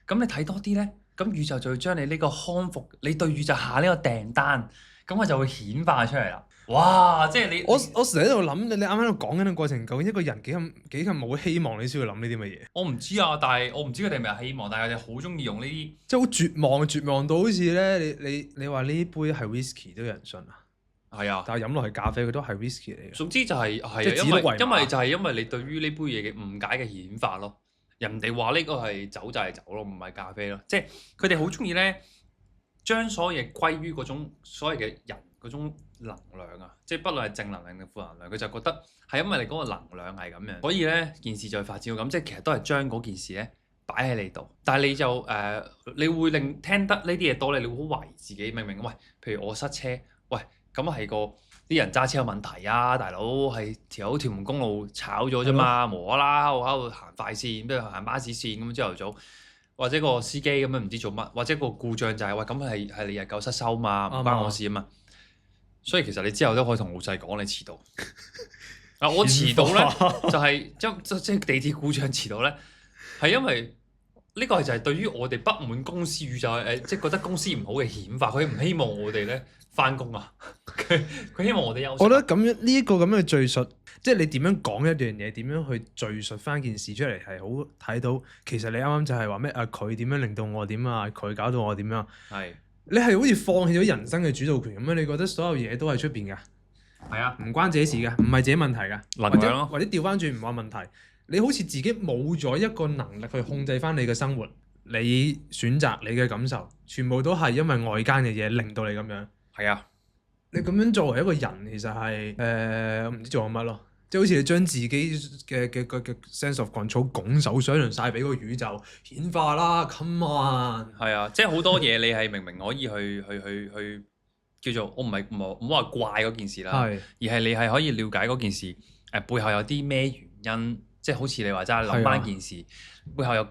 咁你睇多啲咧，咁宇宙就會將你呢個康復，你對宇宙下呢個訂單，咁佢就會顯化出嚟啦。哇！即係你我成日喺度諗，你啱啱喺度講緊嘅過程，究竟一個人幾咁冇希望，你先會諗呢啲乜嘢？我唔知啊，但係我唔知佢哋係咪希望，但係佢哋好中意用呢啲，即係好絕望到好似咧，你話呢杯係 whisky 都有人信啊？係啊。但係飲落去咖啡佢都係 whisky 嚟嘅。總之就係即係係指鹿為馬因為你對於呢杯嘢嘅誤解嘅顯化咯。人哋話呢個係酒就係酒咯，唔係咖啡咯。即係佢哋好中意咧，將所有嘢歸於嗰種所謂嘅人嗰種能量啊，即係不論係正能量定負能量，佢就覺得係因為你嗰個能量係咁樣，所以咧件事就會發展到咁，即係其實都係將嗰件事咧擺喺你度，但係你就你會令聽得呢啲嘢多咧，你會好懷疑自己，明唔明？喂，譬如我塞車，喂，咁係個啲人揸車有問題啊，大佬係條屯門公路炒咗啫嘛，無啦啦我喺度行快線，跟住行巴士線咁朝頭早。或者個司機咁樣唔知做乜，或者個故障就係、喂咁係你日夠失收嘛，唔關我事啊嘛。所以其實你之後都可以同老細講你遲到。啊，我遲到咧就係即係地鐵故障遲到咧，係因為呢個就係對於我哋不滿公司宇宙即係覺得公司唔好嘅顯化，佢唔希望我哋咧翻工啊，佢希望我哋休息。我覺得咁樣呢一個咁樣嘅敘述，即係你點樣講一樣嘢，點樣去敘述翻件事出嚟，係好睇到。其實你啱啱就係話咩啊？佢點樣令到我點啊？佢搞到我點啊？係你係好似放棄咗人生嘅主導權咁樣，你覺得所有嘢都係出邊㗎？係啊，唔關自己事㗎，唔係自己問題㗎。能量咯或者調翻轉唔話問題，你好似自己冇咗一個能力去控制翻你嘅生活，你選擇你嘅感受，全部都係因為外間嘅嘢令到你咁樣。係啊，你咁樣作為一個人，其實係唔知做緊乜咯，即係好似你將自己嘅 sense of control 拱手相讓晒俾個宇宙顯化啦，come on！係啊，即係好多嘢你係明明可以去叫做我唔好話怪嗰件事啦，係而係你係可以了解嗰件事背後有啲咩原因，即係好似你話齋諗翻件事背後有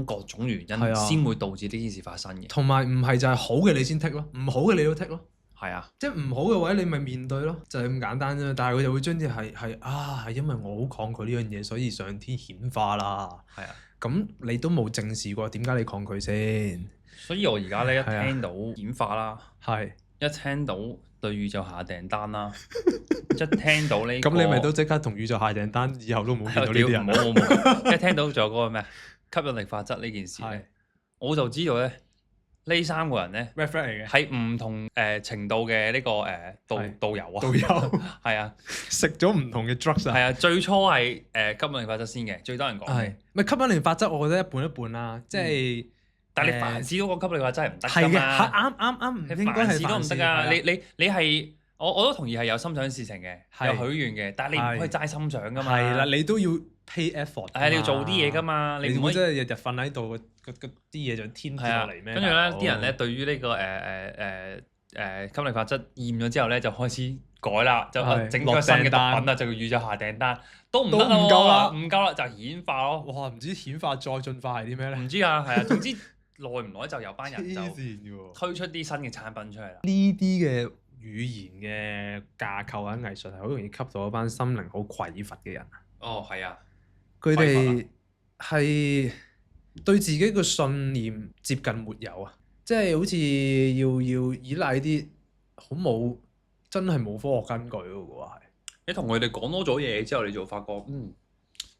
各種原因先會導致呢件事發生嘅。同埋唔係就係好嘅你先剔咯，唔好嘅你都剔咯。係啊，即係唔好嘅位你咪面對咯，就係咁簡單啫。但係佢就會將啲係因為我好抗拒呢樣嘢，所以上天顯化啦。係啊，咁你都冇正視過點解你抗拒先？所以我而家咧一係啊聽到顯化啦，係。一聽到對宇宙下訂單啦，一聽到呢、咁你咪都即刻同宇宙下訂單，以後都冇見到呢啲人。冇，一聽到仲有嗰個咩吸引力法則呢件事咧，我就知道咧呢3個人咧 red flag 嚟嘅，係唔同程度嘅呢個導遊啊，導遊係啊，食咗唔同嘅 drugs 啊。係啊，最初係吸引力法則先嘅，最多人講嘅。咪吸引力法則，我覺得一半一半啦，即係。但係你凡事都講吸引力法則係唔得係嘅，㗎嘛，啱，唔應該係凡事都唔得㗎。你係我都同意係有心想事成嘅，有許願嘅，但係你唔可以齋心想㗎嘛。係啦，你都要 pay effort。係你要做啲嘢㗎嘛，你唔可以真係日日瞓喺度，啲嘢就天跌落嚟咩？跟住咧，啲人咧對於呢個吸引力法則驗咗之後咧，就開始改啦，就整咗新嘅毒品啦，就叫宇宙下訂單，都唔夠啦，就顯化咯。哇！唔知顯化再進化係啲咩咧？唔知啊，係啊，總之耐唔耐就有班人就就推出啲新嘅產品出嚟啦。呢啲嘅語言嘅架構或者藝術係好容易吸到一班心靈好匱乏嘅人。哦，係啊，佢哋係對自己個信念接近沒有啊，即係好似要依賴啲好冇真係冇科學根據嘅喎係。你同佢哋講多咗嘢之後，你就發覺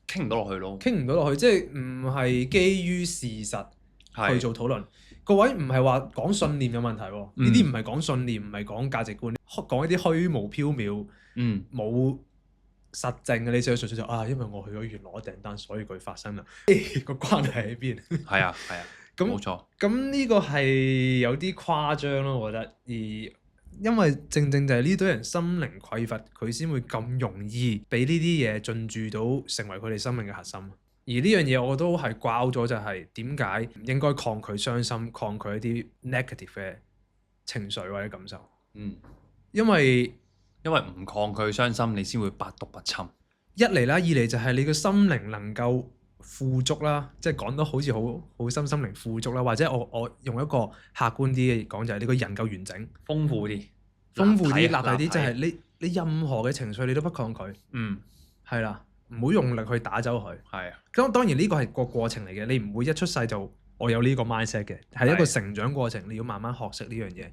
傾唔到落去咯，傾唔到落去，即係唔係基於事實去做討論。個位唔係話講信念嘅問題喎，呢啲唔係講信念，唔係講價值觀，講一啲虛無縹緲，冇實證嘅。你純粹就因為我去咗原來攞訂單，所以佢發生啦。個關係喺邊？係啊，咁冇錯。咁呢個係有啲誇張咯，我覺得。而因為正正就係呢堆人心靈匱乏，佢先會咁容易俾呢啲嘢進駐到成為佢哋生命嘅核心。而呢樣嘢我都係掛咗，就係點解唔應該抗拒傷心，抗拒一啲 negative 嘅情緒或者感受。因為唔抗拒傷心，你先會百毒不侵。一嚟啦，二嚟就係你個心靈能夠富足啦，即係講得好似好心靈富足啦，或者我用一個客觀啲嘅講就係你個人夠完整、豐富啲、立體啲，就係你任何嘅情緒你都不抗拒。係啦。唔好用力去打走佢。係啊。咁當然呢個係個過程嚟嘅，你唔會一出世就我有呢個 mindset 嘅，係一個成長過程，你要慢慢學識呢樣嘢。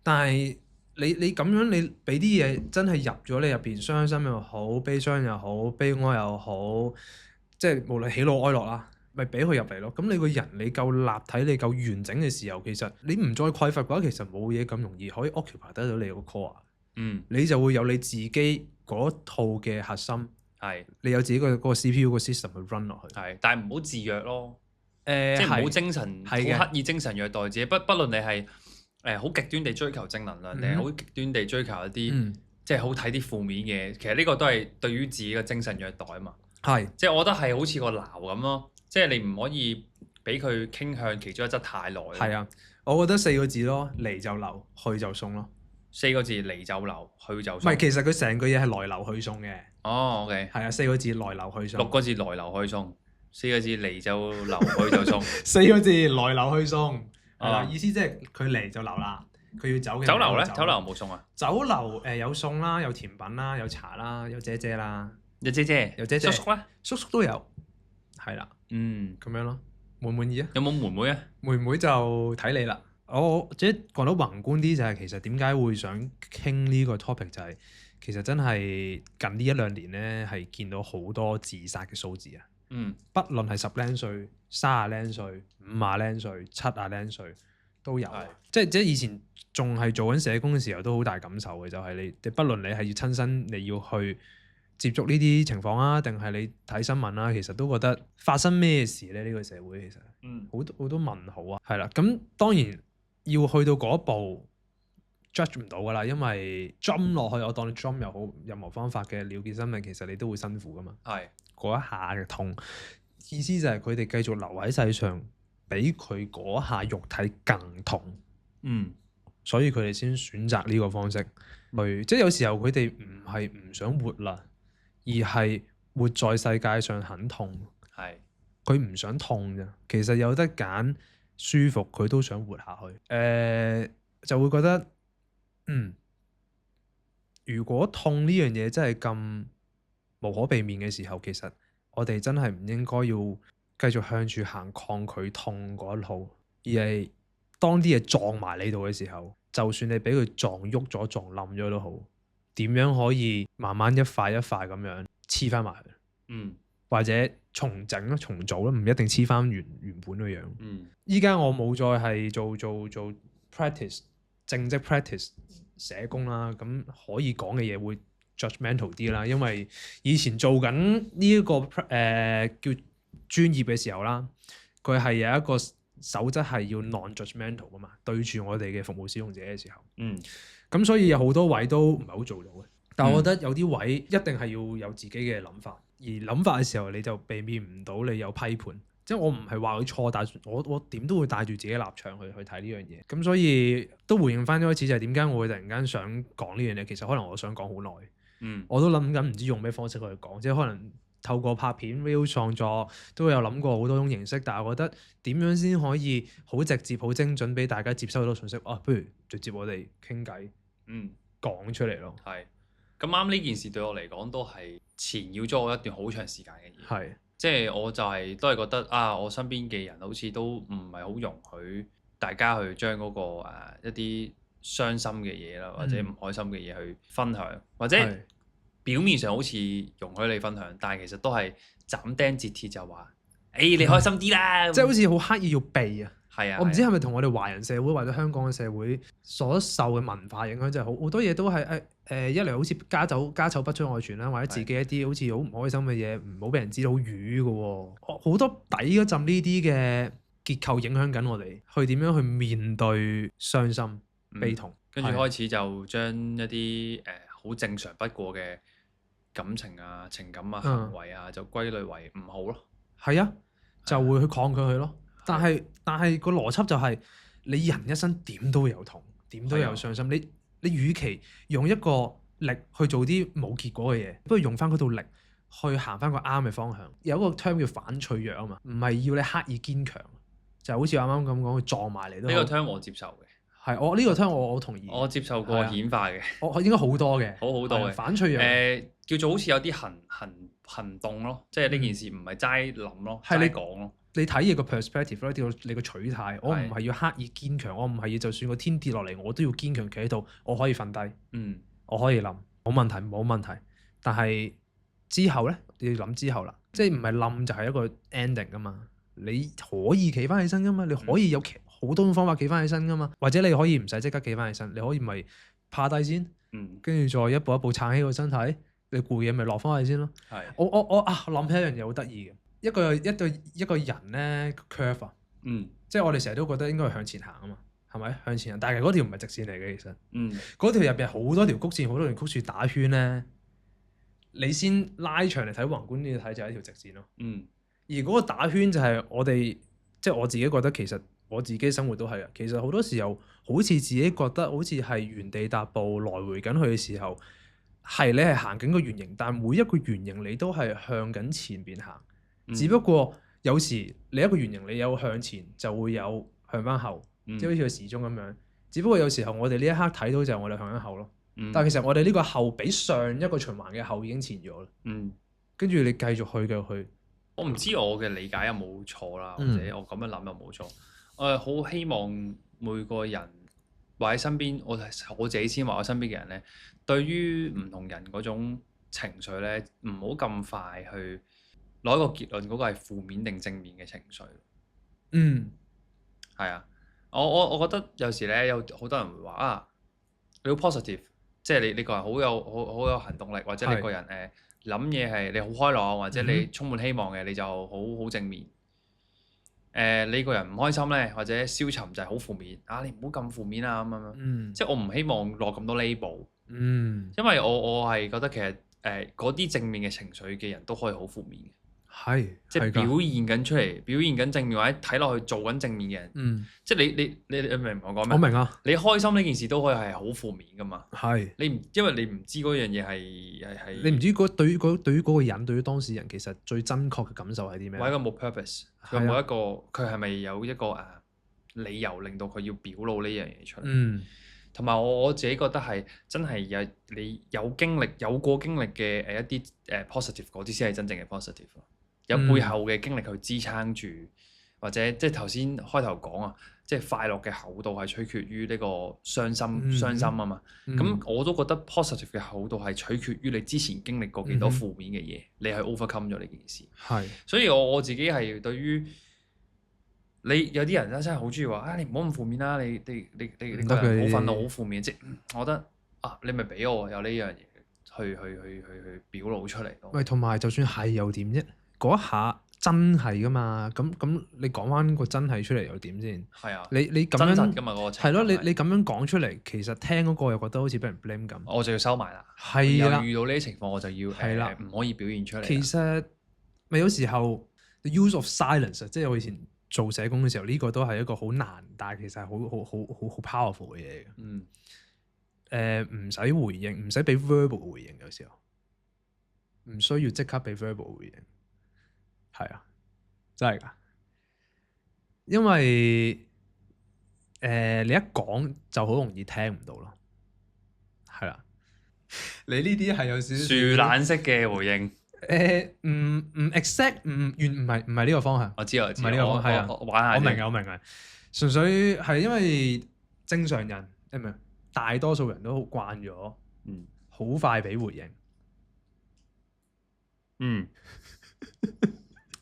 但係你咁樣你俾啲嘢真係入咗你入邊，傷心又好，悲傷又好，悲哀又好，即係無論喜怒哀樂啦，咪俾佢入嚟咯。咁你個人你夠立體，你夠完整嘅時候，其實你唔再匱乏嘅話，其實冇嘢咁容易可以 occupy 得到你個 core。你就會有你自己嗰套嘅核心。你有自己個 CPU 個 system 去 run 落去。但係唔好自虐咯。即係唔好精神好刻意精神虐待自己。不論你係好極端地追求正能量，定係好極端地追求一啲即係好睇啲負面嘅。其實呢個都係對於自己嘅精神虐待啊嘛。即係我覺得係好似個錨咁咯。即係你唔可以俾佢傾向其中一側太耐。係啊，我覺得4個字咯，嚟就留，去就送咯。4個字嚟就留，去就送。唔係，其實佢成句嘢係來留去送嘅。OK。係啊，4個字來留去送。6個字來留去送，4個字嚟就留，去就送。4個字來留去送，係啦，意思即係佢嚟就留啦，佢要走嘅。酒樓咧？酒樓有冇送啊？酒樓有餸啦，有甜品啦，有茶啦，有姐姐啦，有姐姐，叔叔咧？叔叔都有，係啦，咁樣咯，滿唔滿意啊？有冇妹妹啊？妹妹就睇你啦。我即係講到宏觀啲就係其實點解會想傾呢個 topic 就係其實真係近呢1-2年咧係見到好多自殺嘅數字啊。不論係10零歲、30零歲、50零歲、70零歲都有。即係以前仲係做緊社工嘅時候都好大感受嘅，就係你不論你係要親身你要去接觸呢啲情況啊，定係你睇新聞啊，其實都覺得發生咩事咧？呢個社會其實好多問號啊。係啦，咁當然。要去到嗰一步 judge 唔到噶啦，因為 jump 落去，我當你 jump 又好，任何方法嘅了結生命，其實你都會辛苦噶嘛。嗰一下嘅痛，意思就係佢哋繼續留喺世上，比佢嗰下肉體更痛。所以佢哋先選擇呢個方式去，即係有時候佢哋唔係唔想活啦，而係活在世界上很痛。佢唔想痛咋，其實有得揀。舒服佢都想活下去，就會覺得如果痛呢樣嘢真係咁無可避免嘅時候，其實我哋真係唔應該要繼續向住行抗拒痛嗰一路，而係當啲嘢撞埋你度嘅時候，就算你俾佢撞喐咗、撞冧咗都好，點樣可以慢慢一塊一塊咁樣黐翻埋去，或者重整咯、重組咯，唔一定黐翻原本嘅樣。依家我冇再係做 practice 正職 practice 社工啦，咁可以講嘅嘢會 judgmental 啲啦，因為以前做緊呢一個叫專業嘅時候啦，佢係有一個守則係要 non-judgmental 噶嘛，對住我哋嘅服務使用者嘅時候，咁所以有好多位都唔係好做到嘅。但係我覺得有啲位一定係要有自己嘅諗法，而諗法嘅時候你就避免唔到你有批判。即係我唔係話佢錯，但係我點都會帶住自己立場去睇呢樣嘢。咁所以都回應翻一開始就係點解我會突然間想講呢樣嘢。其實可能我想講好耐，我都諗緊唔知用咩方式去講。即係可能透過拍片 real 創作都有諗過好多種形式，但係我覺得點樣先可以好直接、好精準俾大家接收到信息？不如直接我哋傾偈，講出嚟咯。係咁啱呢件事對我嚟講都係纏繞咗我一段好長時間嘅嘢。係。即係我就係都係覺得我身邊嘅人好似都唔係好容許大家去將嗰個一啲傷心嘅嘢啦，或者唔開心嘅嘢去分享，或者表面上好似容許你分享，但係其實都係斬釘截鐵就話，你開心啲啦，即係好似好刻意要避啊。係啊，我唔知係咪同我哋華人社會或者香港嘅社會所受嘅文化影響，就係好多嘢都係一嚟好似家醜不出外傳啦，或者自己一啲好似好唔開心嘅嘢唔好俾人知道好瘀嘅喎，好多底嗰陣呢啲嘅結構影響緊我哋，去點樣去面對傷心、悲痛，跟住開始就將一啲好正常不過嘅感情啊、情感啊、行為啊，就歸類為唔好咯。係啊，就會去抗拒佢咯。但係個邏輯就係你人一生點都會有痛，點都有傷心。你與其用一個力去做啲冇結果嘅嘢，不如用翻嗰套力去行翻個啱嘅方向。有一個 term 叫反脆弱啊嘛，唔係要你刻意堅強，就好似啱啱咁講，佢撞埋嚟都。呢個 term 我接受嘅，係我呢個 term 我同意。我接受過顯化嘅，我應該好多嘅，好多嘅反脆弱。叫做好似有啲行動咯，即係呢件事唔係齋諗咯，齋講咯。你睇嘢個 perspective 咯，你個取態，我唔係要刻意堅強，我唔係要就算個天跌落嚟，我都要堅強企喺度，我可以瞓低，我可以諗，冇問題。但係之後咧，你要諗之後啦，即係唔係冧就係一個 ending 噶嘛？你可以企翻起身噶嘛？你可以有好多種方法企翻起身噶嘛？或者你可以唔使即刻企翻起身，你可以咪趴低先，跟住再一步一步撐起個身體，你攰嘢咪落翻去先咯。我諗起一樣嘢好得意嘅。一個人咧 curve 啊，即係我哋成日都覺得應該係向前行啊嘛，係咪向前行？但係嗰條唔係直線嚟嘅，其實，嗰條入邊好多條曲線，好多條曲線打圈咧，你先拉長嚟睇宏觀啲睇就係一條直線咯。而嗰個打圈就係我哋，即係我自己覺得其實我自己生活都係啊。其實好多時候好似自己覺得好似係原地踏步來回緊去嘅時候，係你係行緊個圓形，但係每一個圓形你都係向緊前邊行。只不過有時你一個圓形，你有向前就會有向翻後，即係好似個時鐘咁樣。只不過有時候我哋呢一刻睇到就係我哋向緊後咯，但係其實我哋呢個後比上一個循環嘅後已經前咗啦。跟住你繼續去。我唔知我嘅理解有冇錯啦，或者我咁樣諗有冇錯。我好希望每個人或者身邊，我自己先話我身邊嘅人咧，對於唔同人嗰種情緒咧，唔好咁快去攞一個結論，嗰個係負面定正面嘅情緒。係啊，我覺得有時咧，有好多人會話你好 positive，即係你個人好有行動力，或者你個人諗嘢係你好開朗，或者你充滿希望嘅，你就好正面。你個人唔開心咧，或者消沉就係好負面。你唔好咁負面啊咁樣。即係我唔希望落咁多 label。因為我係覺得其實嗰啲正面嘅情緒嘅人都可以好負面嘅。即係表現緊出嚟，表現緊正面或者睇落去做緊正面嘅人。即係你明唔明我講咩？我明啊。你開心呢件事都可以係好負面噶嘛。因為你唔知嗰樣嘢係你唔知對於嗰個人，對於當事人其實最真確嘅感受係啲咩？或者冇 purpose，佢冇一個佢係咪有一個理由令到佢要表露呢樣嘢出嚟？同埋我自己覺得係真係你有過經歷嘅一啲positive 嗰啲先係真正嘅 positive 咯。有背後嘅經歷去支撐住，或者即係頭先開頭講啊，即係快樂嘅厚度係取決於呢個傷心啊嘛。咁我都覺得 positive 嘅厚度係取決於你之前經歷過幾多負面嘅嘢，你係 overcome 咗呢件事。係，所以我自己係對於你有啲人咧真係好中意話你唔好咁負面啦，你個人好憤怒好負面，即係我覺得你咪俾我有呢樣嘢去表露出嚟咯。喂，同埋就算係又點啫？嗰一下真係噶嘛？咁你講翻個真係出嚟又點先？係啊，你咁樣真實噶嘛嗰個情係咯？你咁樣講出嚟，其實聽嗰個又覺得好似俾人 blame 咁。我就要收埋啦。係啦，遇到呢啲情況我就要唔可以表現出嚟。其實咪有時候 the use of silence， 即係我以前做社工嘅時候，呢個都係一個好難，但係其實係好 powerful 嘅嘢嘅。唔使回應，唔使俾 verbal 回應，有時候唔需要即刻俾 verbal 回應。係啊，真係㗎，因為你一講就好容易聽唔到咯，係啦。你呢啲係有少少樹懶式嘅回應，唔 exact，唔係呢個方向。我知，唔係呢個方向，係啊，我玩下。我明啊，純粹係因為正常人，唔係大多數人都好慣咗，好快俾回應。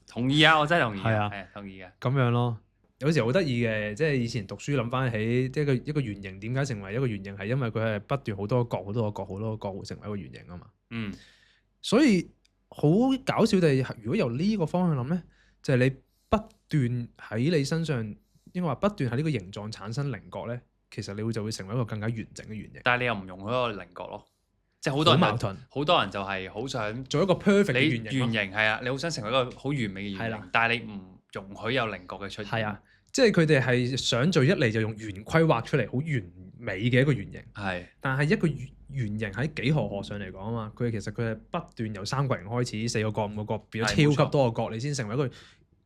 同意啊！我真係同意。係啊，同意嘅。咁樣咯，有時好得意嘅，即係以前讀書諗翻起，即係一個圓形點解成為一個圓形，係因為佢係不斷好多個角會成為一個圓形啊嘛。所以好搞笑地，如果由呢個方向諗咧，就係你不斷喺你身上，應該話不斷喺呢個形狀產生稜角咧，其實你就會成為一個更加完整嘅圓形。但係你又唔容許個稜角咯。即係好多人矛盾，好多人就係好想做一個 perfect 嘅圓形。圓形係啊，你好想成為一個好完美嘅圓形，但係你唔容許有稜角嘅出現。係啊，即係佢哋係想做一嚟就用圓規劃出嚟好完美嘅一個圓形。係，但係一個圓形喺幾何學上嚟講啊嘛，其實佢係不斷由三角形開始，四個角、五個角變咗超級多個角，你先成為一個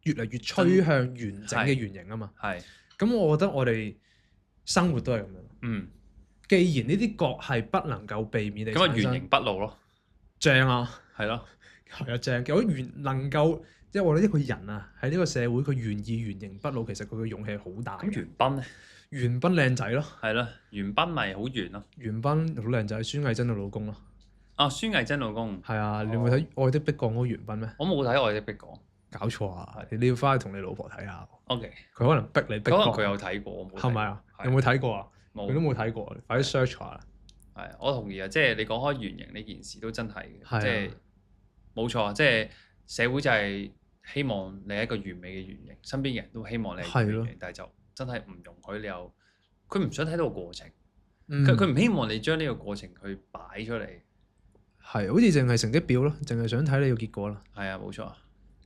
越嚟越趨向完整嘅圓形啊嘛。係，咁我覺得我哋生活都係咁樣。既然呢啲角係不能夠避免你產生，咁啊圓形不露咯，正啊，係咯，係啊正。如果能夠，即係我覺得一個人啊喺呢個社會，佢願意圓形不露，其實佢嘅勇氣係好大。咁元彬咧？元彬靚仔咯，係咯，元彬咪好圓咯。元彬好靚仔，孫藝珍嘅老公咯。孫藝珍老公。係啊，你有冇睇《愛的迫降》嗰個元彬咩？我冇睇《愛的迫降》。搞錯啊！你要翻去同你老婆睇下。OK。佢可能逼你逼過。可能佢有睇過，我冇睇過。係咪啊？有冇睇過啊？佢都冇睇過，快啲 search 下啦。係，我同意啊！即係你講開圓形呢件事都真係嘅，即係冇錯啊！即係社會就係希望你係一個完美嘅圓形，身邊嘅人都希望你係圓形，但係就真係唔容許你有，佢唔想睇到個過程，佢唔希望你將呢個過程去擺出嚟。係，好似淨係成績表咯，淨係想睇你個結果咯。係啊，冇錯。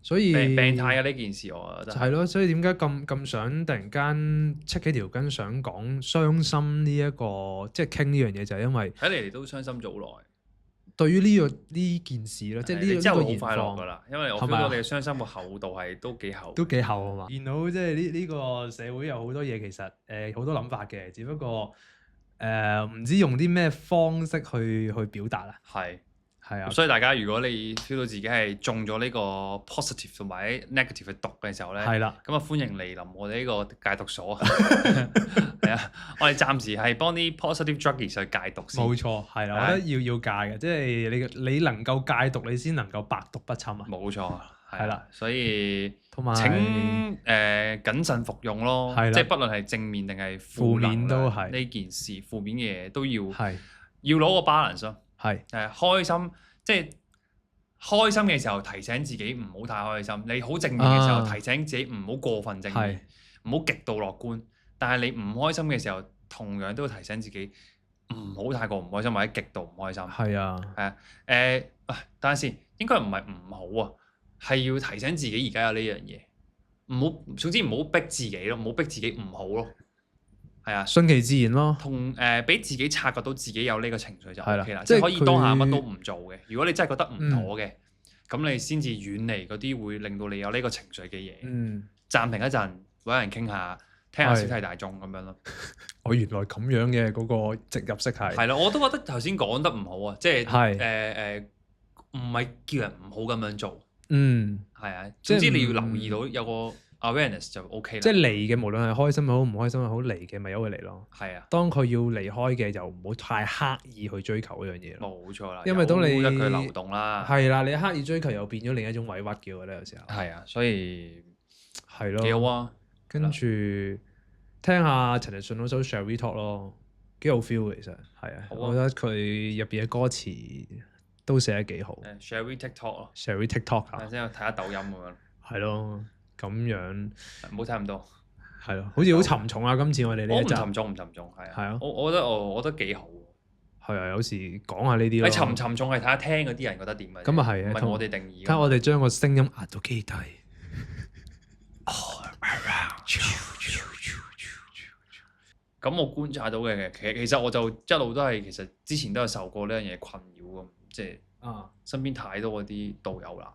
所以病態嘅呢件事，我覺得係咯。所以點解咁想突然間戚幾條筋，想講傷心呢一個，即係傾呢樣嘢，就係因為睇嚟你都傷心咗好耐。對於呢件事咧，即係呢個現況，好快樂㗎啦。因為我覺得你嘅傷心嘅厚度係都幾厚，都幾厚啊嘛。見到即係呢個社會有好多嘢，其實好多諗法嘅，只不過唔知用啲咩方式去表達啦。係啊，所以大家如果你 feel 到自己係中咗呢個 positive 同埋 negative 嘅毒嘅時候咧，係啦，咁啊歡迎嚟臨我哋呢個戒毒所。係啊，我哋暫時係幫啲 positive druggies 去戒毒先。冇錯，係啦，我覺得要戒嘅，即係你能夠戒毒，你先能夠百毒不侵啊。冇錯，係啦，所以同埋請謹慎服用咯，即係不論係正面定係負面都係呢件事，負面嘅嘢都要攞個 balance 咯。係開心，即係開心嘅時候提醒自己唔好太開心。你好正面嘅時候提醒自己唔好過分正面，唔好極度樂觀。但係你唔開心嘅時候，同樣都要提醒自己唔好太過唔開心或者極度唔開心。係啊，等陣先，應該唔係唔好啊，係要提醒自己而家有呢樣嘢，唔好，總之唔好逼自己咯，唔好逼自己唔好咯。係啊，順其自然咯，同俾自己察覺到自己有呢個情緒就 OK 啦，即係可以當下乜都唔做嘅。如果你真係覺得唔妥嘅，咁你先至遠離嗰啲會令到你有呢個情緒嘅嘢。暫停一陣，揾人傾下，聽下係小題大眾咁樣咯。我原來咁樣嘅嗰個植入式係。係啦，我都覺得頭先講得唔好啊，即係係唔係叫人唔好咁樣做，嗯，係啊。即係總之你要留意到有個 awareness 就 OK 啦。即係嚟嘅，無論係開心又好，唔開心又好，嚟嘅咪由佢嚟咯。係啊，當佢要離開嘅，就唔好太刻意去追求嗰樣嘢咯。冇錯啦。因為當你由得佢流動啦。係啦，你刻意追求又變咗另一種委屈嘅，我覺得有時候。係啊，所以係咯。幾好啊！跟住聽下陳奕迅嗰首《Shall We Talk》咯，幾好 feel 嘅其實係啊，好啊我覺得佢入邊嘅歌詞都寫得幾好。Shall we TikTok 咯？ Shall We TikTok 啊？即係睇下抖音咁樣。係咯，咁樣唔好睇咁多。係咯，好似好沉重啊！今次我哋呢一集我唔沉重，唔沉重，係啊。係啊我覺得幾好喎。係啊，有時講下呢啲咯。你沉唔沉重係睇下聽嗰啲人覺得點嘅啫。咁啊係啊唔係我哋定義㗎嘛。睇下我哋將個聲音壓到幾低。咁我觀察到嘅其實我就一路都係其實之前都有受過呢樣嘢困擾咁，即係啊，身邊太多嗰啲導遊啦。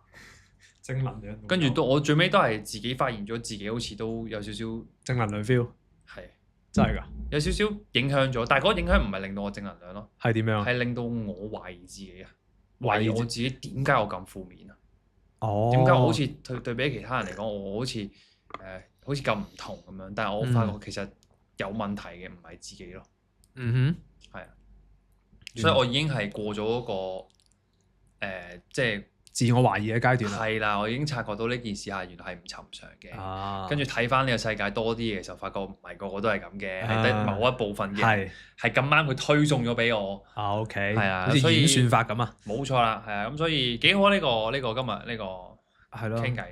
正能量。跟住我最尾都係自己發現咗自己好似都有少少正能量 feel，係真係㗎。有少少影響咗，但係嗰個影響唔係令到我正能量咯，係點樣啊？係令到我懷疑自己啊，懷疑懷疑我自己點解我咁負面啊？哦。點解我好似對比其他人嚟講，我好似好似咁唔同咁樣？但係我發覺其實有問題嘅唔係自己咯。嗯係啊，所以我已經係過咗嗰個即係哼，自我懷疑嘅階段啦。係啦，我已經察覺到呢件事係原來係唔尋常嘅。啊。跟住睇翻呢個世界多啲嘅時候，發覺唔係個個都係咁嘅，係啊得某一部分嘅係係咁啱佢推送咗俾我。啊，OK，係啊好似所以演算法咁啊。冇錯啦，係啊，咁所以幾好啊！呢個今日呢個係咯。傾偈，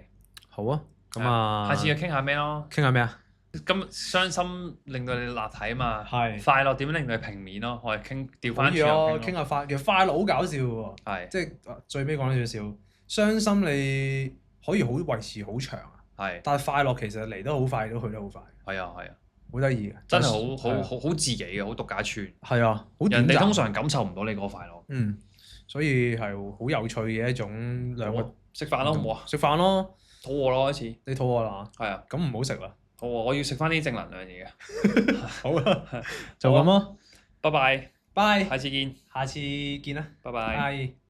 好啊，咁啊，下次就傾下咩咯？傾下咩啊？咁傷心令到你立體啊嘛，係快樂點樣令到你平面咯？我哋調翻轉可以啊，又傾下快，其實快樂好搞笑喎。係即係最尾講得少少，傷心你可以好維持好長啊，係但係快樂其實嚟得好快，都去得好快，係啊係啊，好得意嘅。真係係啊好自己嘅，好獨家村。係啊，好短暫。人哋通常感受唔到你嗰個快樂。所以係好有趣嘅一種兩個食飯咯，好唔好啊？食飯咯，肚餓咯，開始。你肚餓啦？係啊，咁唔好食啦。肚餓，我要食翻啲正能量嘢嘅。好啊，就咁咯。拜拜，拜，下次見，下次見啦。拜拜。拜。